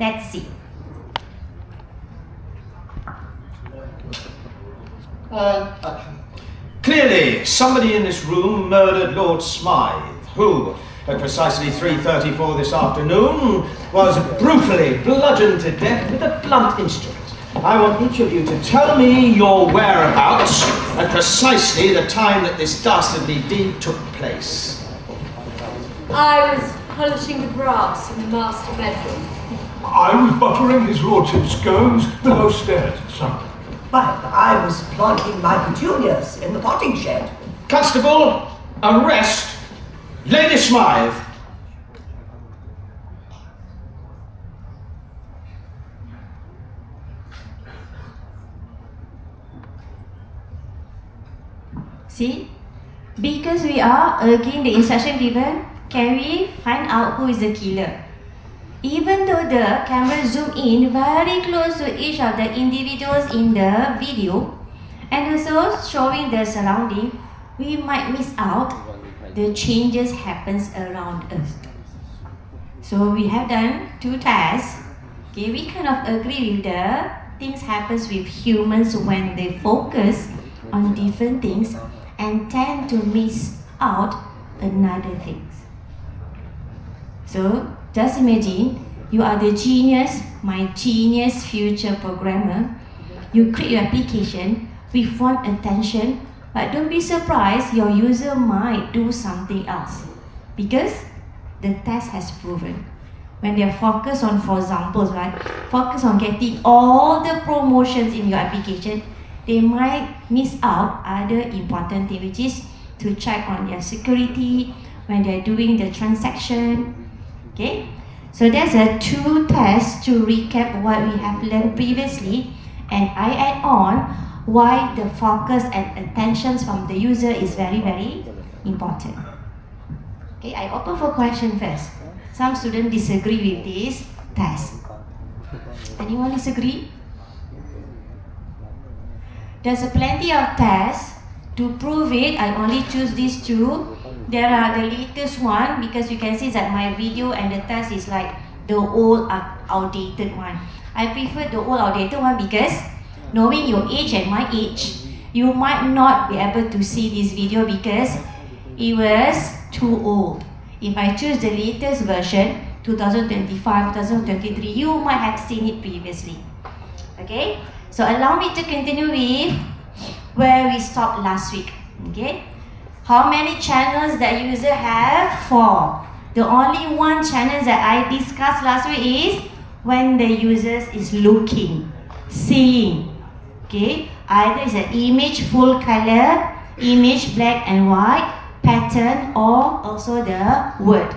Let's see. Action. Clearly, somebody in this room murdered Lord Smythe, who, at precisely 3:34 this afternoon, was brutally bludgeoned to death with a blunt instrument. I want each of you to tell me your whereabouts at precisely the time that this dastardly deed took place. I was polishing the brass in the master bedroom. I was buttering his lordship's scones below stairs, sir. But I was planting my petunias in the potting shed. Constable, arrest Lady Smythe. See? Because we are again the instruction given, can we find out who is the killer? Even though the camera zoom in very close to each of the individuals in the video and also showing the surrounding, we might miss out the changes happens around us. So we have done 2 tests. Okay, we kind of agree with the things happens with humans when they focus on different things and tend to miss out another things. So just imagine you are the genius, my genius future programmer. You create your application with one attention, but don't be surprised your user might do something else because the test has proven when they are focused on, for example, right, focus on getting all the promotions in your application, they might miss out other important thing, which is to check on their security when they're doing the transaction. Okay, so that's a 2 tests to recap what we have learned previously, and I add on why the focus and attentions from the user is very, very important. Okay, I open for question first. Some students disagree with this test. Anyone disagree? There's plenty of tests. To prove it, I only choose these 2. There are the latest one because you can see that my video and the test is like the old outdated one. I prefer the old outdated one because knowing your age and my age, you might not be able to see this video because it was too old. If I choose the latest version, 2025, 2023, you might have seen it previously. Okay, so allow me to continue with where we stopped last week. Okay, how many channels that user have? 4. The only one channel that I discussed last week is when the user is looking, seeing. Okay, either it's an image full color, image black and white, pattern, or also the word.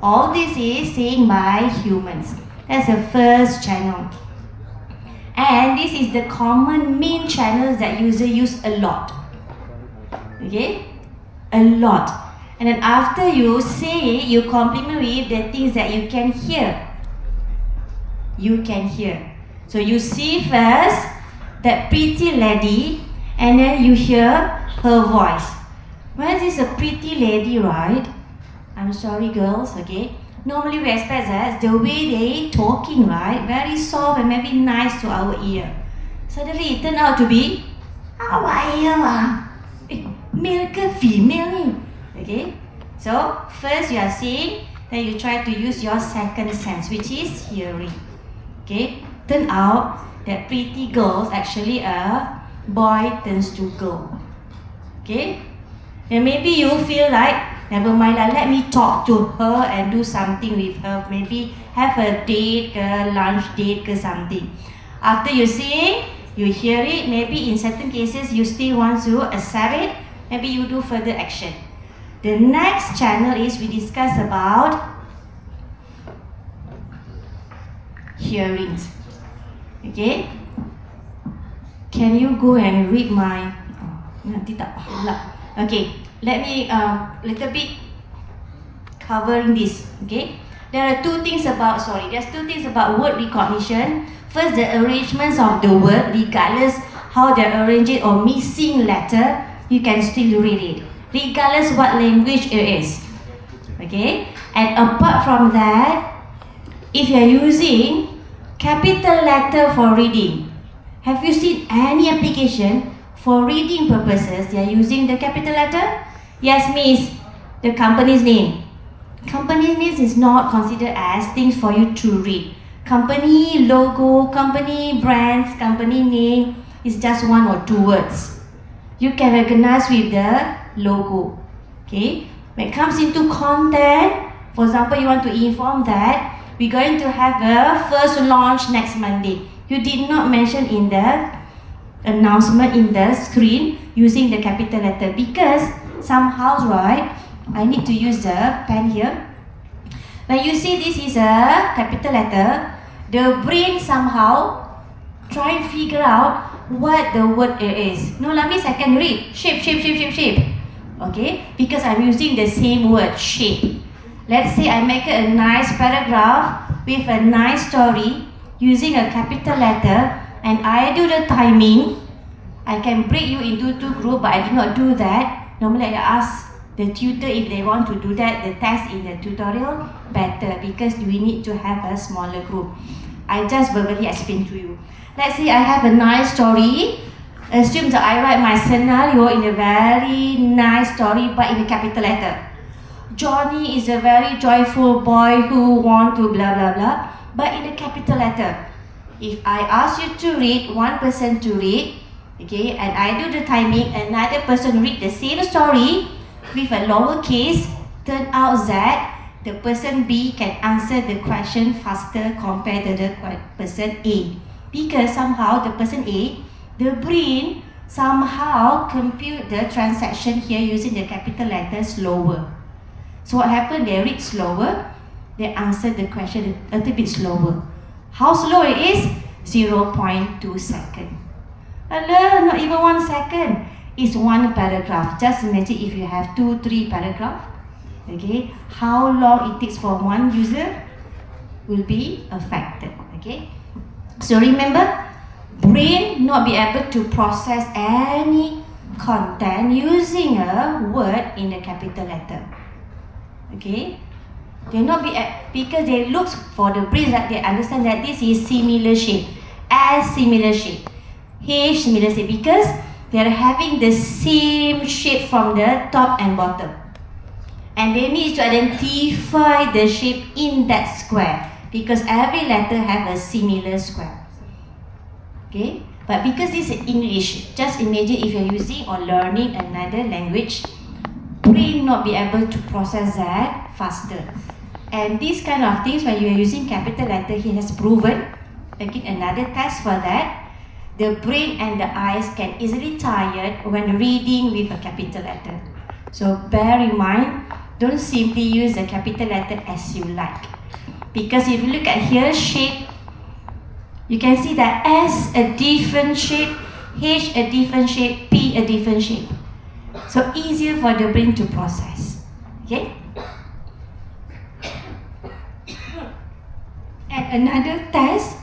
All this is seen by humans. That's the first channel. And this is the common main channels that user use a lot. Okay, a lot. And then after you say, you complement with the things that you can hear. You can hear. So you see first that pretty lady, and then you hear her voice. When is a pretty lady, right? I'm sorry, girls. Okay. Normally we expect that the way they talking, right, very soft and maybe nice to our ear. Suddenly it turned out to be, how are you? Male ke female ni? Okay. So first you are seeing, then you try to use your second sense, which is hearing. Okay. Turn out that pretty girls actually a boy turns to girl. Okay. And maybe you feel like, never mind lah, let me talk to her and do something with her. Maybe have a date, lunch date, something. After you see, you hear it, maybe in certain cases you still want to accept it, maybe you do further action. The next channel is we discuss about hearings. Okay? Can you go and read my... nanti tak faham lah. Okay, let me little bit covering this. Okay, there's 2 things about word recognition. First, the arrangements of the word, regardless how they arrange it or missing letter, you can still read it, regardless what language it is. Okay, and apart from that, if you are using Capital letter for reading. Have you seen any application for reading purposes they are using the capital letter? Yes, miss. The company's name. Company name is not considered as things for you to read. Company logo, company brands, company name is just one or two words. You can recognize with the logo. Okay. When it comes into content, for example, you want to inform that we're going to have the first launch next Monday. You did not mention in the announcement in the screen using the capital letter because somehow, right, I need to use the pen here. When you see this is a capital letter, the brain somehow try and figure out what the word is. No, let me second read. Shape. Okay, because I'm using the same word, shape. Let's say I make a nice paragraph with a nice story using a capital letter and I do the timing. I can break you into two groups, but I do not do that. Normally I ask the tutor if they want to do that, the test in the tutorial, better because we need to have a smaller group. I just verbally explain to you. Let's say I have a nice story. Assume that I write my scenario in a very nice story but in a capital letter. Johnny is a very joyful boy who want to blah blah blah, but in a capital letter. If I ask you to read, one person to read, okay, and I do the timing, another person read the same story with a lowercase, turn out that the person B can answer the question faster compared to the person A. Because somehow the person A, the brain somehow compute the transaction here using the capital letters slower. So what happened? They read slower, they answer the question a little bit slower. How slow it is? 0.2 seconds. Hello, not even 1 second. It's one paragraph. Just imagine if you have 2-3 paragraphs. Okay, how long it takes for one user will be affected. Okay, so remember, brain not be able to process any content using a word in a capital letter. Okay, they not be because they look for the brain that they understand that this is similar shape, as similar shape, H similar shape, because they are having the same shape from the top and bottom. And they need to identify the shape in that square because every letter have a similar square. Okay, but because this is English, just imagine if you're using or learning another language, brain not be able to process that faster. And these kind of things, when you are using capital letter, he has proven, again another test for that, the brain and the eyes can easily tired when reading with a capital letter. So bear in mind, don't simply use the capital letter as you like. Because if you look at here, shape, you can see that S a different shape, H a different shape, P a different shape. So easier for the brain to process. Okay? And another test,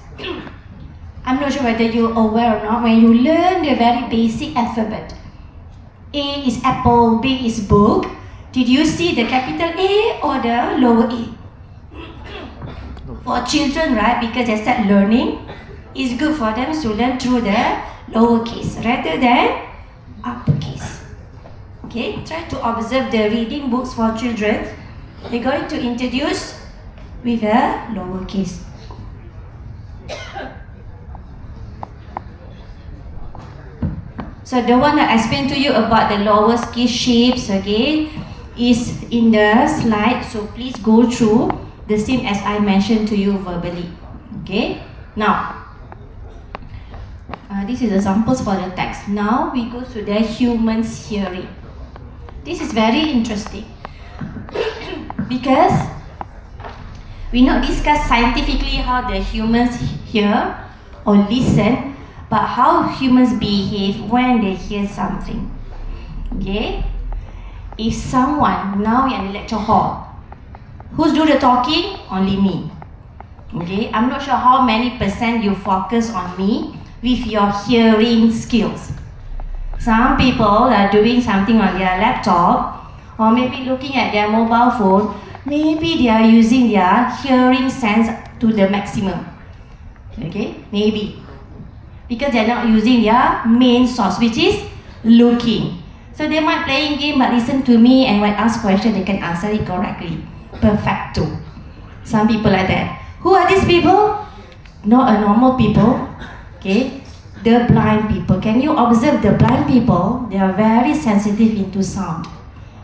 I'm not sure whether you're aware or not, when you learn the very basic alphabet. A is apple, B is book. Did you see the capital A or the lower A? For children, right, because they start learning, it's good for them to learn through the lowercase rather than uppercase. Okay, try to observe the reading books for children. They're going to introduce with a lowercase. So the one that I explained to you about the lowercase shapes again is in the slide. So please go through the same as I mentioned to you verbally. Okay. Now, this is examples for the text. Now we go to the humans hearing. This is very interesting because we not discuss scientifically how the humans hear or listen, but how humans behave when they hear something. Okay? If someone, now we are in the lecture hall, who's do the talking? Only me. Okay? I'm not sure how many percent you focus on me with your hearing skills. Some people are doing something on their laptop or maybe looking at their mobile phone. Maybe they are using their hearing sense to the maximum. Okay, maybe. Because they're not using their main source, which is looking. So they might playing game but listen to me, and when ask question they can answer it correctly. Perfecto. Some people like that. Who are these people? Not a normal people. Okay, the blind people. Can you observe the blind people? They are very sensitive into sound.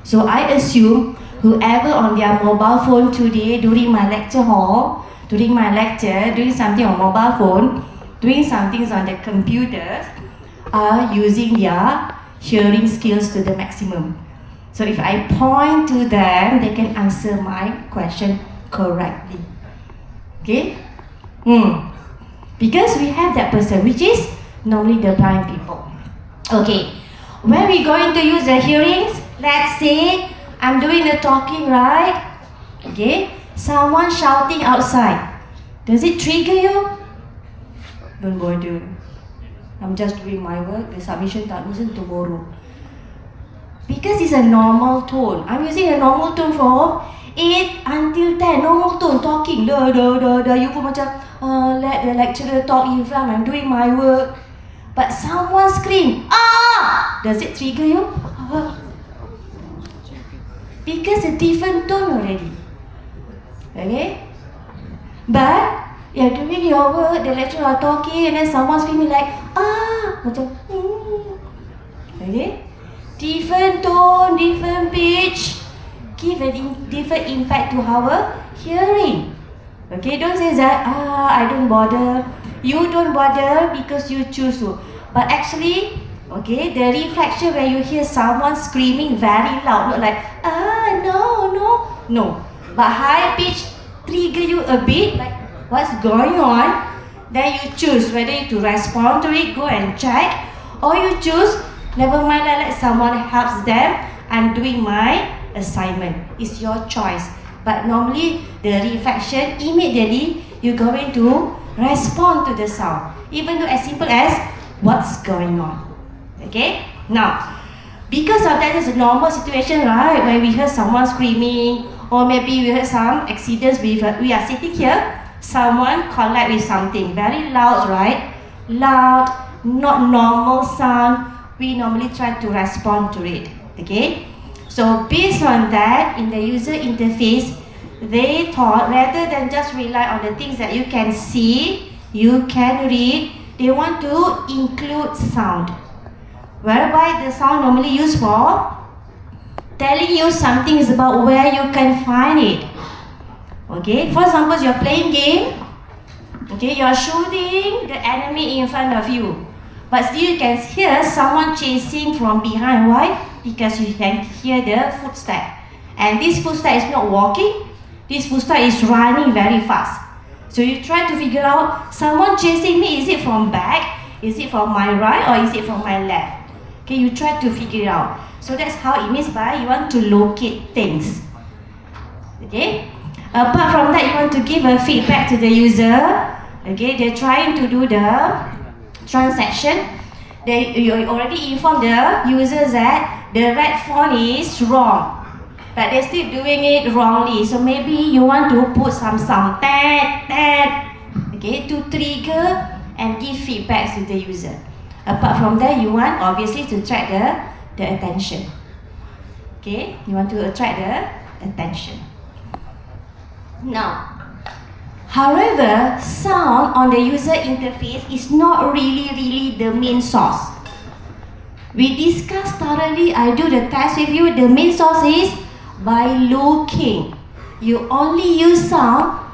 So I assume whoever on their mobile phone today during my lecture hall, during my lecture, doing something on mobile phone, doing something on the computers, are using their hearing skills to the maximum. So if I point to them, they can answer my question correctly. Okay? Because we have that person, which is normally the blind people. Okay, when we going to use the hearings, let's say I'm doing the talking, right? Okay, someone shouting outside. Does it trigger you? Don't bother. I'm just doing my work. The submission time isn't tomorrow. Because it's a normal tone. I'm using a normal tone from 8 until 10. Normal tone, talking. You pun macam, let the lecturer talk in front. I'm doing my work. But someone scream, ah! Does it trigger you? Because a different tone already. Okay? But you're doing your work, the lecturer are talking, and then someone screaming like, ah! Macam, okay? Different tone, different pitch, give a different impact to our hearing. Okay, don't say that, I don't bother. You don't bother because you choose to. But actually, okay, the reflection when you hear someone screaming very loud, not like, no. But high pitch trigger you a bit, like what's going on, then you choose whether to respond to it, go and check, or you choose, never mind, let someone helps them, I'm doing my assignment. It's your choice. But normally, the reflection, immediately, you're going to respond to the sound. Even though as simple as, what's going on? Okay? Now, because of that, it's a normal situation, right? When we hear someone screaming, or maybe we heard some accidents, we are sitting here, someone collide with something, very loud, right? Loud, not normal sound, we normally try to respond to it, okay? So based on that, in the user interface, they thought rather than just rely on the things that you can see, you can read, they want to include sound. Whereby the sound normally used for telling you something is about where you can find it. Okay, for example, you're playing game, okay, you're shooting the enemy in front of you, but still you can hear someone chasing from behind. Why? Because you can hear the footstep, and this footstep is not walking, this footstep is running very fast. So you try to figure out, someone chasing me, is it from back, is it from my right, or is it from my left? Okay, you try to figure it out. So that's how it means by you want to locate things. Okay? Apart from that, you want to give a feedback to the user. Okay, they're trying to do the transaction. You already informed the users that the right font is wrong, but they're still doing it wrongly. So maybe you want to put some sound, okay, to trigger and give feedback to the user. Apart from that, you want obviously to attract the attention. Okay, you want to attract the attention. Now, however, sound on the user interface is not really the main source. We discussed thoroughly, I do the test with you, the main source is by looking. You only use sound,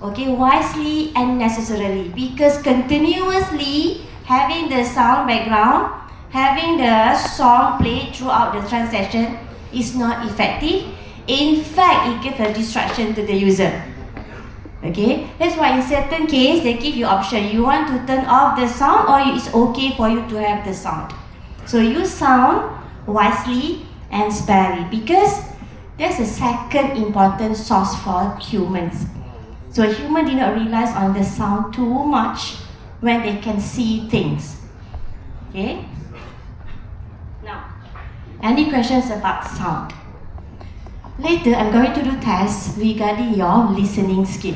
okay, wisely and necessarily, because continuously having the sound background, having the song played throughout the transaction is not effective. In fact, it gives a distraction to the user. Okay, that's why in certain case they give you option. You want to turn off the sound, or it's okay for you to have the sound. So use sound wisely and sparingly, because there's a second important source for humans. So a human did not rely on the sound too much when they can see things. Okay? Now, any questions about sound? Later, I'm going to do tests regarding your listening skill.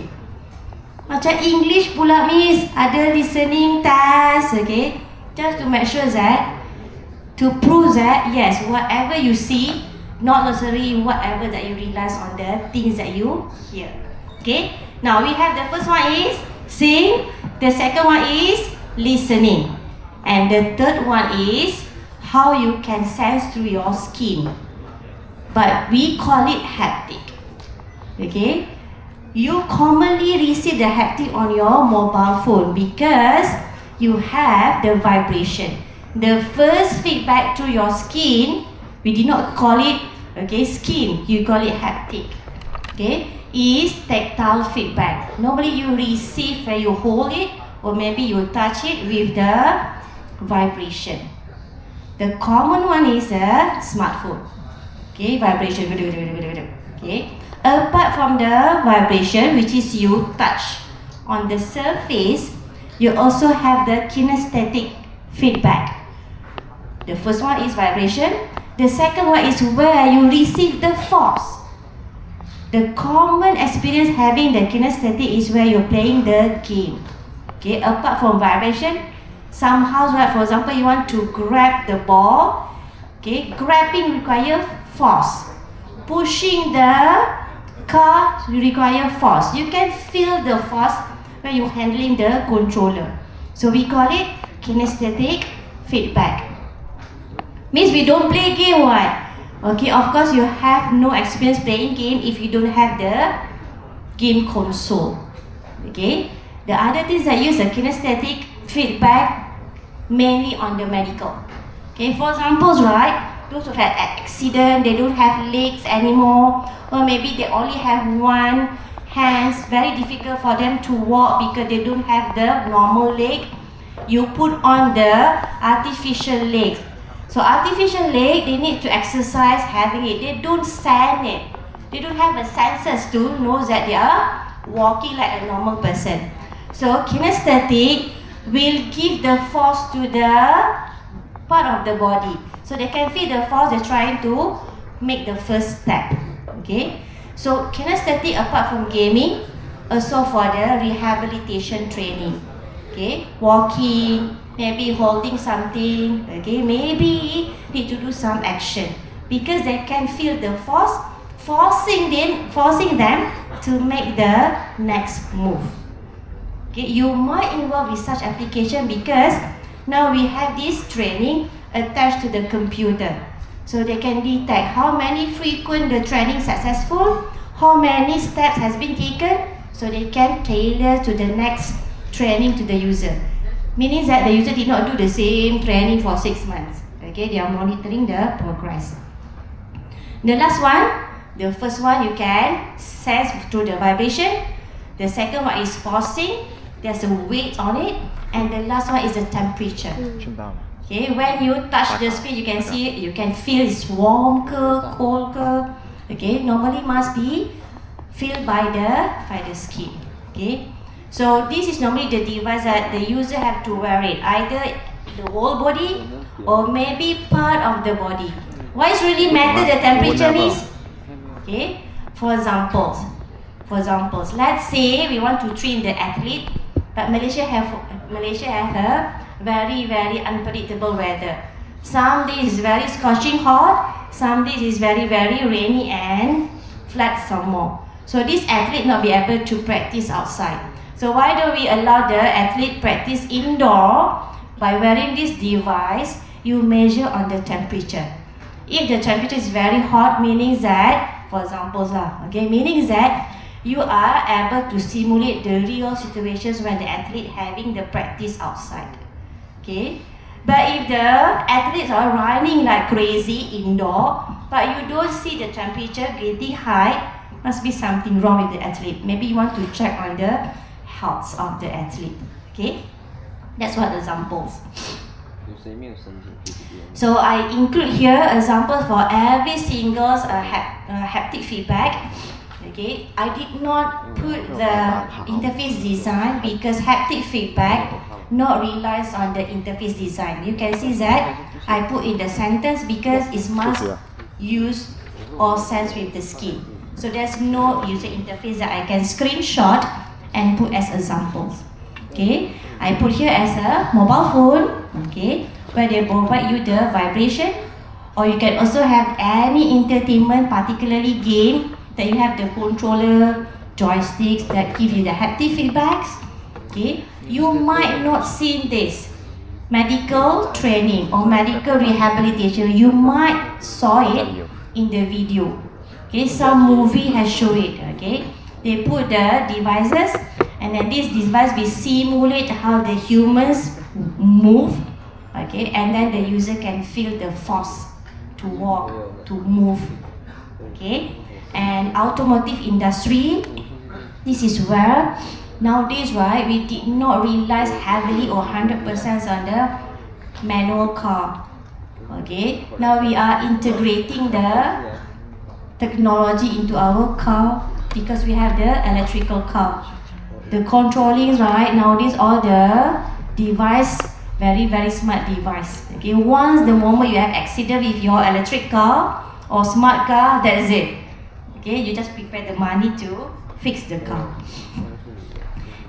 Macam English pula Miss, ada listening test, okay? Just to make sure that, to prove that, yes, whatever you see, not necessarily whatever that you realize on the things that you hear. Okay? Now we have the first one is sing, the second one is listening, and the third one is how you can sense through your skin. But we call it haptic. Okay? You commonly receive the haptic on your mobile phone because you have the vibration. The first feedback to your skin, we did not call it skin, you call it haptic. Okay, is tactile feedback. Normally you receive when you hold it or maybe you touch it with the vibration. The common one is a smartphone. Okay, vibration. Okay. Apart from the vibration, which is you touch on the surface, you also have the kinesthetic feedback. The first one is vibration. The second one is where you receive the force. The common experience having the kinesthetic is where you're playing the game. Okay, apart from vibration, somehow, right, for example, you want to grab the ball. Okay, grabbing requires force. Pushing the car require force. You can feel the force when you're handling the controller. So we call it kinesthetic feedback. Means we don't play game, what? Okay, of course you have no experience playing game if you don't have the game console. Okay, the other things that use the kinesthetic feedback mainly on the medical. Okay, for examples, right? Those who had accident, they don't have legs anymore, or maybe they only have one hands, very difficult for them to walk because they don't have the normal leg. You put on the artificial legs. So artificial leg, they need to exercise having it. They don't stand it. They don't have the senses to know that they are walking like a normal person. So kinesthetic will give the force to the part of the body. So they can feel the force they're trying to make the first step. Okay. So kinesthetic apart from gaming, also for the rehabilitation training. Okay. Walking, maybe holding something. Okay. Maybe need to do some action because they can feel the force forcing them to make the next move. Okay. You might involve with such application because now we have this training attached to the computer. So they can detect how many frequent the training successful, how many steps has been taken, so they can tailor to the next training to the user. Meaning that the user did not do the same training for 6 months. Okay, they are monitoring the progress. The last one, the first one you can sense through the vibration. The second one is forcing, there's a weight on it, and the last one is the temperature. Okay, when you touch the screen, you can see, you can feel it's warm, cold. Okay, normally must be feel by the skin. Okay, so this is normally the device that the user have to wear it, either the whole body or maybe part of the body. Why is really matter the temperature is? Okay, for examples, let's say we want to train the athlete, but Malaysia have a very unpredictable weather. Some days is very scorching hot, some days is very rainy and flat some more. So this athlete not be able to practice outside. So why don't we allow the athlete practice indoor by wearing this device? You measure on the temperature. If the temperature is very hot, meaning that, for example, meaning that you are able to simulate the real situations when the athlete having the practice outside. Okay, but if the athletes are running like crazy indoor, but you don't see the temperature getting high, must be something wrong with the athlete. Maybe you want to check on the health of the athlete. Okay, that's what examples. So I include here examples for every single haptic feedback. Okay, I did not put the interface design because haptic feedback not relies on the interface design. You can see that I put in the sentence because it must use or sense with the skin. So there's no user interface that I can screenshot and put as examples. Okay, I put here as a mobile phone, okay, where they provide you the vibration, or you can also have any entertainment, particularly game, that you have the controller, joysticks that give you the haptic feedbacks. Okay, you might not see this. Medical training or medical rehabilitation, you might saw it in the video. Okay, some movie has shown it. Okay, they put the devices, and then this device will simulate how the humans move. Okay, and then the user can feel the force to walk, to move. Okay, and automotive industry, this is where nowadays, right, we did not realize heavily or 100% on the manual car. Okay, now we are integrating the technology into our car because we have the electrical car. The controlling, right, nowadays all the device, very smart device. Okay, once the moment you have accident with your electric car or smart car, that's it. Okay, you just prepare the money to fix the car.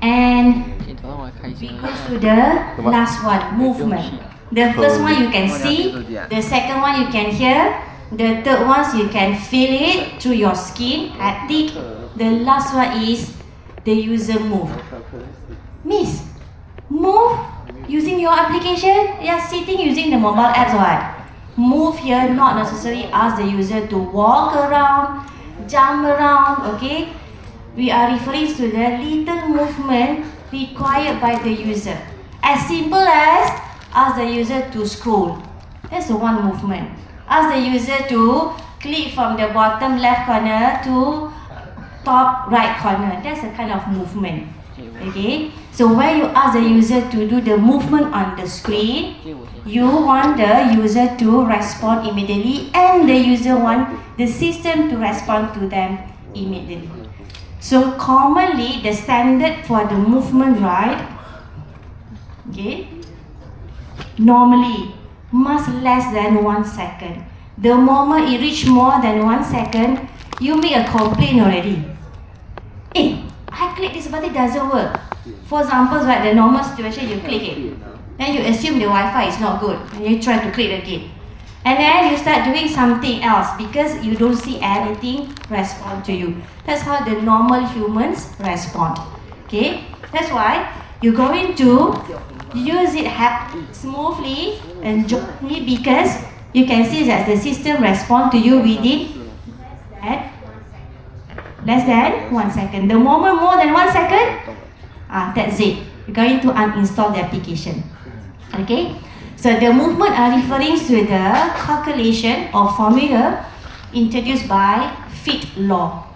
And we go to the last one, movement. The first one you can see, the second one you can hear, the third one you can feel it through your skin, haptic. The last one is the user move. Miss, move using your application? Yeah, sitting using the mobile apps, what? Move here, not necessarily ask the user to walk around, jump around, okay? We are referring to the little movement required by the user. As simple as ask the user to scroll. That's the one movement. Ask the user to click from the bottom left corner to top right corner. That's the kind of movement. Okay? So when you ask the user to do the movement on the screen, you want the user to respond immediately, and the user want the system to respond to them immediately. So commonly the standard for the movement, right, okay, normally must less than 1 second. The moment it reach more than 1 second, you make a complaint already. Hey, I click this button, it doesn't work. For example, right, the normal situation, you click it, then you assume the Wi-Fi is not good, and you try to click again. And then you start doing something else because you don't see anything respond to you. That's how the normal humans respond. Okay? That's why you're going to use it smoothly and gently, because you can see that the system respond to you within less than 1 second. The moment more than 1 second, that's it. You're going to uninstall the application. Okay? So the movement are referring to the calculation or formula introduced by Fitt law.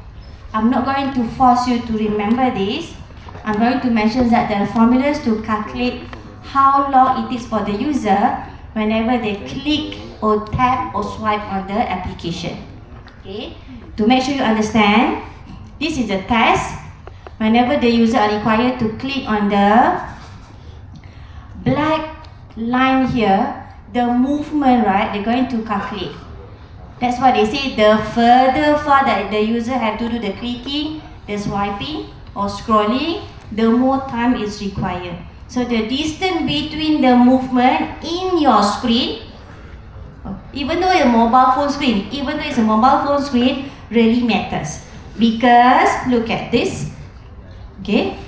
I'm not going to force you to remember this. I'm going to mention that there are formulas to calculate how long it is for the user whenever they click or tap or swipe on the application. Okay? To make sure you understand, this is a test. Whenever the user are required to click on the black line here, the movement, right, they're going to calculate. That's why they say the further far that the user have to do the clicking, the swiping or scrolling, the more time is required. So the distance between the movement in your screen, even though it's a mobile phone screen, really matters. Because look at this. Okay.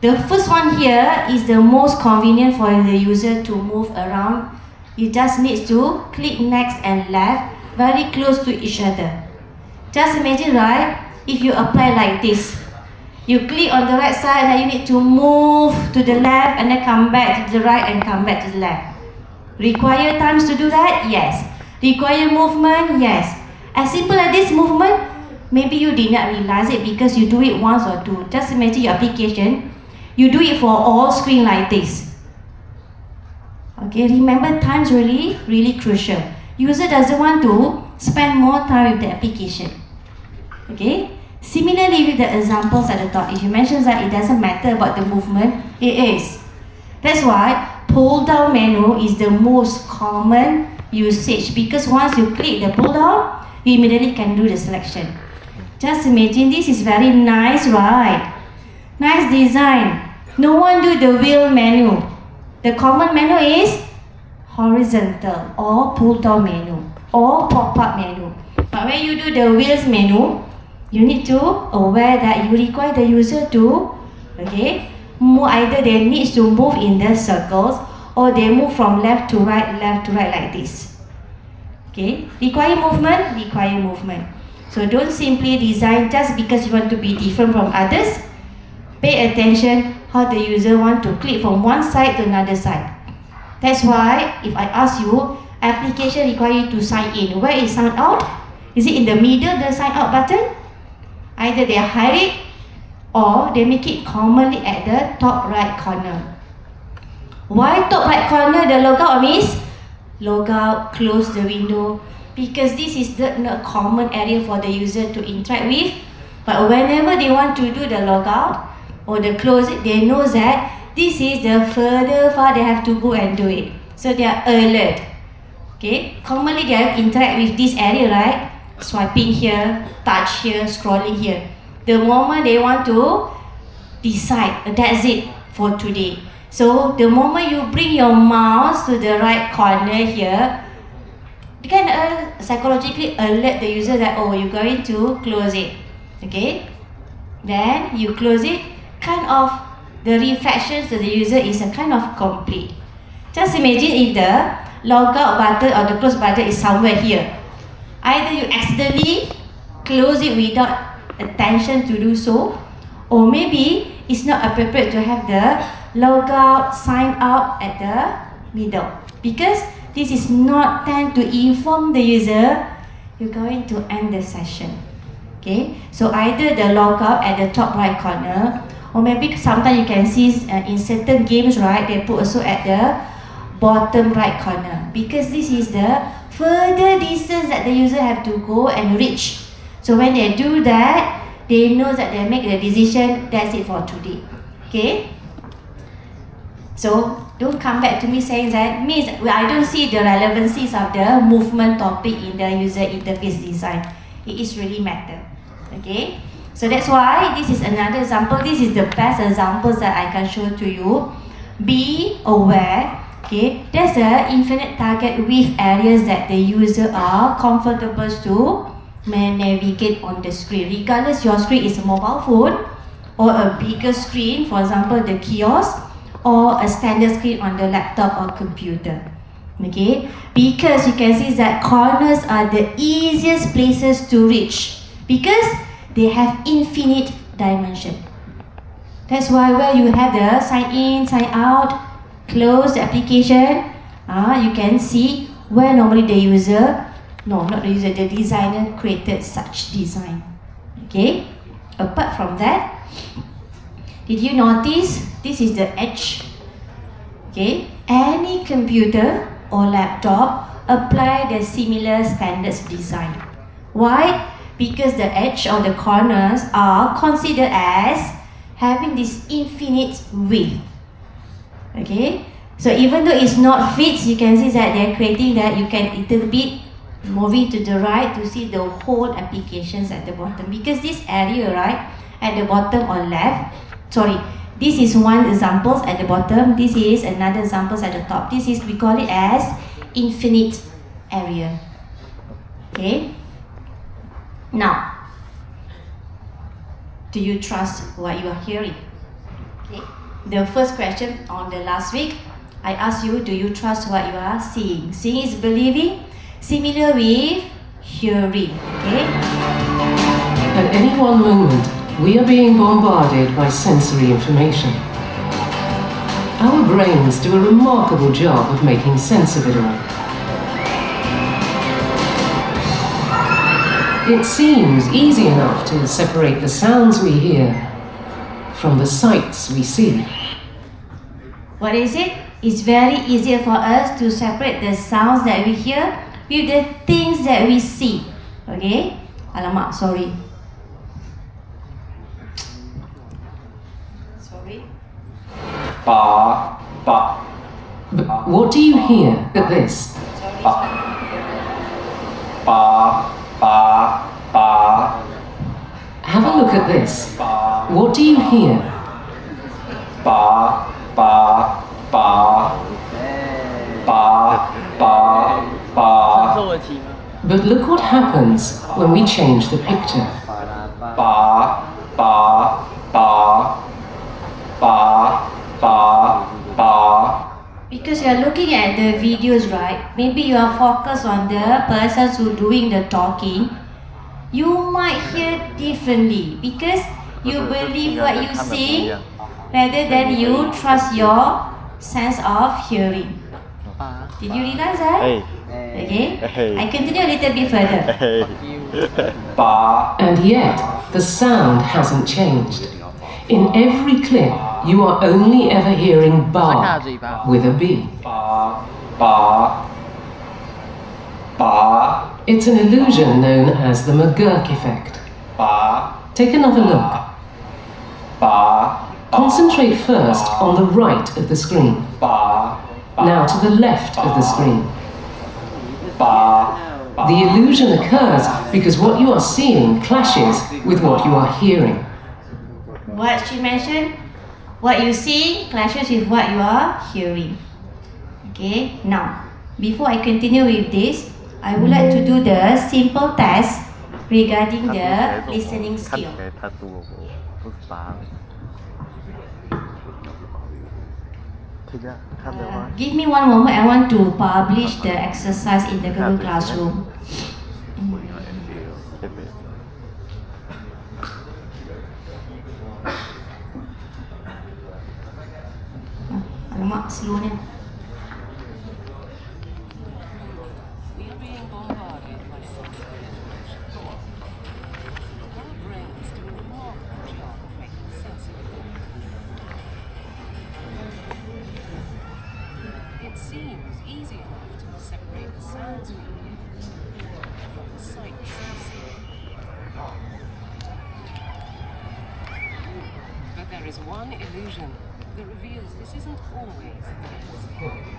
The first one here is the most convenient for the user to move around. You just need to click next and left, very close to each other. Just imagine, right? If you apply like this, you click on the right side and then you need to move to the left and then come back to the right and come back to the left. Require times to do that? Yes. Require movement? Yes. As simple as this movement, maybe you did not realize it because you do it once or two. Just imagine your application. You do it for all screen like this. Okay, remember time's really crucial. User doesn't want to spend more time with the application. Okay? Similarly with the examples at the top, if you mention that it doesn't matter about the movement, it is. That's why pull down menu is the most common usage, because once you click the pull down, you immediately can do the selection. Just imagine, this is very nice, right? Nice design. No one do the wheel menu. The common menu is horizontal or pull down menu or pop-up menu. But when you do the wheels menu, you need to aware that you require the user to, move, either they need to move in the circles or they move from left to right like this. Require movement. So don't simply design just because you want to be different from others. Pay attention how the user want to click from one side to another side. That's why if I ask you, application require you to sign in. Where is sign out? Is it in the middle, the sign out button? Either they hide it or they make it commonly at the top right corner. Why top right corner the logout means? Logout, close the window, because this is the common area for the user to interact with. But whenever they want to do the logout or the close it, they know that this is the further far they have to go and do it. So they are alert. Commonly they have interact with this area, right? Swiping here, touch here, scrolling here. The moment they want to decide, that's it for today. So the moment you bring your mouse to the right corner here, you can psychologically alert the user that, oh, you're going to close it. Then you close it, kind of the reflections to the user is a kind of complete. Just imagine if the logout button or the close button is somewhere here. Either you accidentally close it without attention to do so, or maybe it's not appropriate to have the logout sign out at the middle, because this is not time to inform the user you're going to end the session. So either the logout at the top right corner, or maybe sometimes you can see in certain games, right, they put also at the bottom right corner, because this is the further distance that the user have to go and reach. So when they do that, they know that they make the decision, that's it for today. So don't come back to me saying that means I don't see the relevancies of the movement topic in the user interface design. It is really matter. So that's why this is another example. This is the best examples that I can show to you. Be aware. There's an infinite target width areas that the user are comfortable to navigate on the screen. Regardless your screen is a mobile phone or a bigger screen, for example the kiosk, or a standard screen on the laptop or computer. Because you can see that corners are the easiest places to reach because they have infinite dimension. That's why where you have the sign in, sign out, close the application, you can see where normally the user, no, not the user, the designer created such design. Apart from that, did you notice this is the edge? Any computer or laptop apply the similar standards design. Why? Because the edge or the corners are considered as having this infinite width. So even though it's not fixed, you can see that they're creating that you can a little bit moving to the right to see the whole applications at the bottom, because this area, right, at the bottom or left, this is one examples at the bottom, this is another examples at the top. This is, we call it as infinite area. Now, do you trust what you are hearing? The first question on the last week, I asked you, do you trust what you are seeing? Seeing is believing, similar with hearing. At any one moment, we are being bombarded by sensory information. Our brains do a remarkable job of making sense of it all. It seems easy enough to separate the sounds we hear from the sights we see. What is it? It's very easier for us to separate the sounds that we hear with the things that we see. Alamak, sorry. But what do you hear at this? Have a look at this. What do you hear? ba, ba, ba, ba, ba, ba, But look what happens when we change the picture. ba, ba, ba, ba, ba, ba. Because you are looking at the videos, right? Maybe you are focused on the person who doing the talking. You might hear differently because you believe what you say rather than you trust your sense of hearing. Did you realize that? Okay, I continue a little bit further. Ba, And yet, the sound hasn't changed. In every clip, you are only ever hearing bar with a B. ba, ba, ba, It's an illusion known as the McGurk effect. ba, Take another look. ba, Concentrate first on the right of the screen. ba, Now to the left of the screen. ba. The illusion occurs because what you are seeing clashes with what you are hearing. What she mentioned, what you see clashes with what you are hearing. Okay, now, before I continue with this, I would like to do the simple test regarding the listening skill. Give me one moment, I want to publish the exercise in the Google Classroom. Alamak, slow ni. It seems easy enough to separate the sounds we hear from the sights we see. But there is one illusion that reveals this isn't always the case.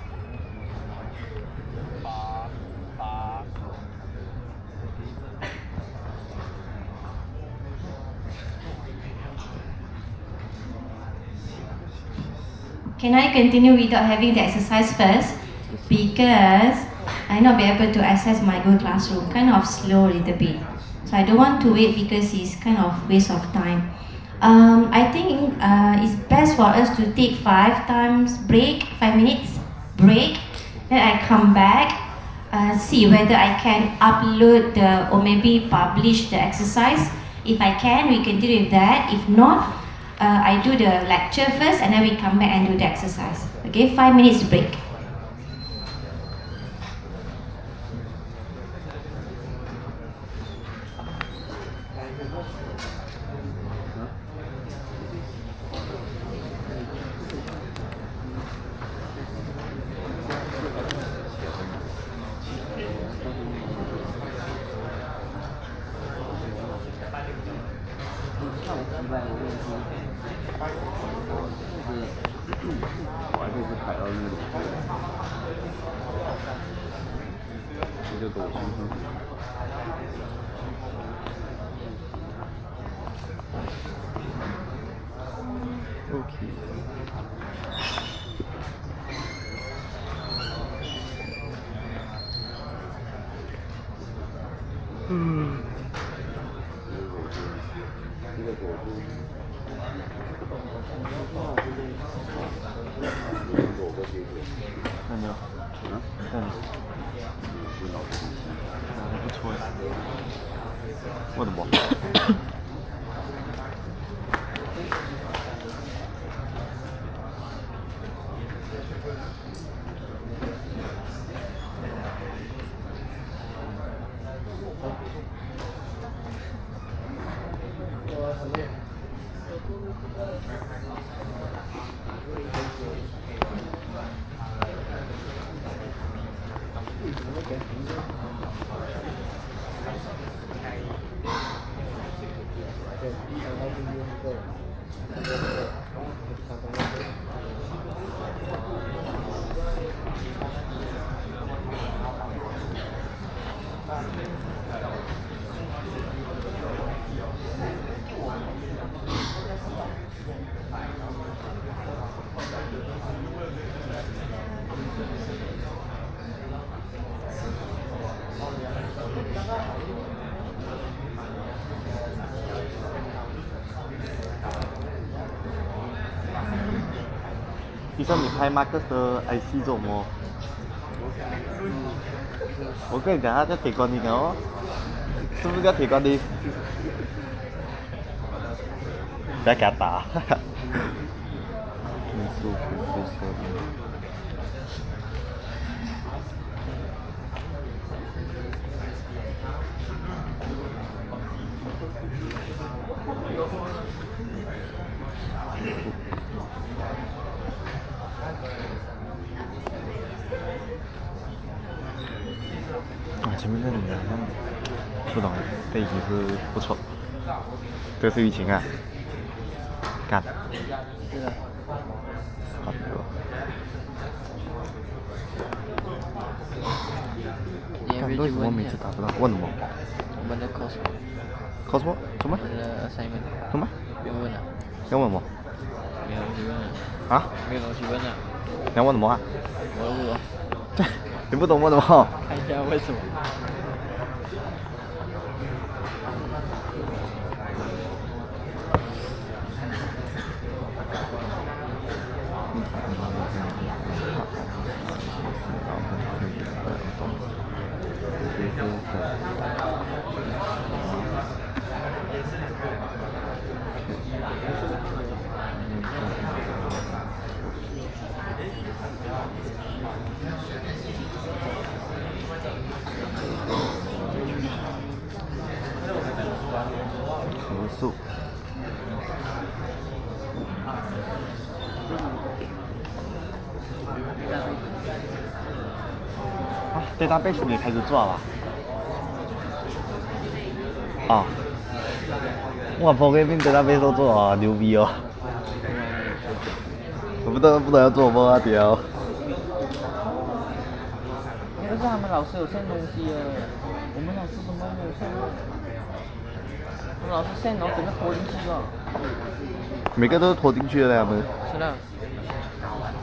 Can I continue without having the exercise first? Because I not be able to access my Google Classroom, kind of slow a little bit. So I don't want to wait because it's kind of waste of time. I think it's best for us to take 5 minutes break. Then I come back, see whether I can upload or maybe publish the exercise. If I can, we continue with that. If not, I do the lecture first and then we come back and do the exercise. Okay, 5 minutes break. 医生，你拍 Marcus 的 IC 做什么？我跟你讲，他叫铁观音哦，是不是叫铁观音？不要给他打。民宿不是说前面那女的好像不懂，这已经是不错。这是疫情啊，干。是的。差不多。干为什么每次打不到？问什么？我们的 cosmo 什么？我们的 assignment 什么？不用问了。要问什么？没有东西问了。啊？没有东西问了。你要问什么啊？我都不懂。你不懂问什么？看一下为什么。合宿。啊 ，database 你开始做了？啊，哇 ，programming database 都做好，牛逼哦！我不懂要做什么啊，屌！不是他们老师有献东西的，我们老师什么没有献？我们老师献然后整个拖进去了。每个都是拖进去的嘞，他们。是的。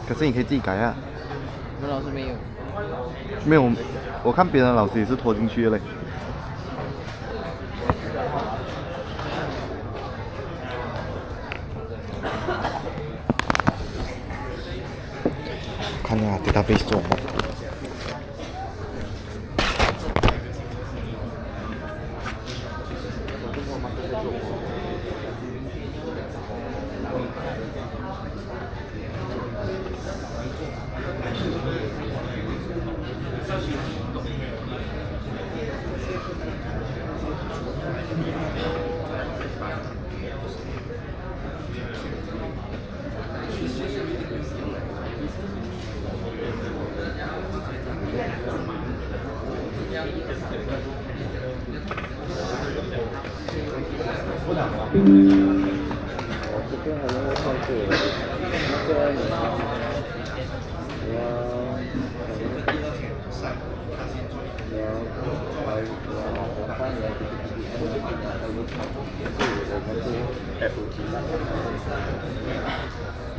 可是你可以自己改啊。我们老师没有。没有，我看别人老师也是拖进去的嘞。看一下 database 做什么。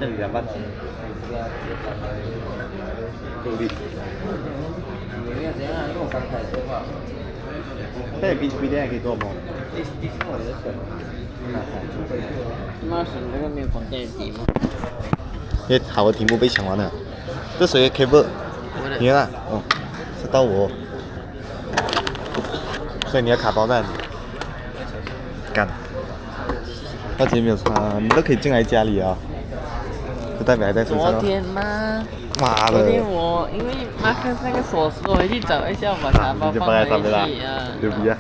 这里2万几。助力。你没有怎样啊？因为我刚开始说话。这里 B 店还可以做吗？妈是那个没有放电题吗？因为好的题目被抢完了。这谁 K-pop？你看，哦，是到我。所以你要卡包弹。干。他今天没有穿，你都可以进来家里啊。不代表还在身上哦。昨天吗？妈的！昨天我因为马克那个锁匙，我回去找一下，把它包放回去啊。牛逼啊！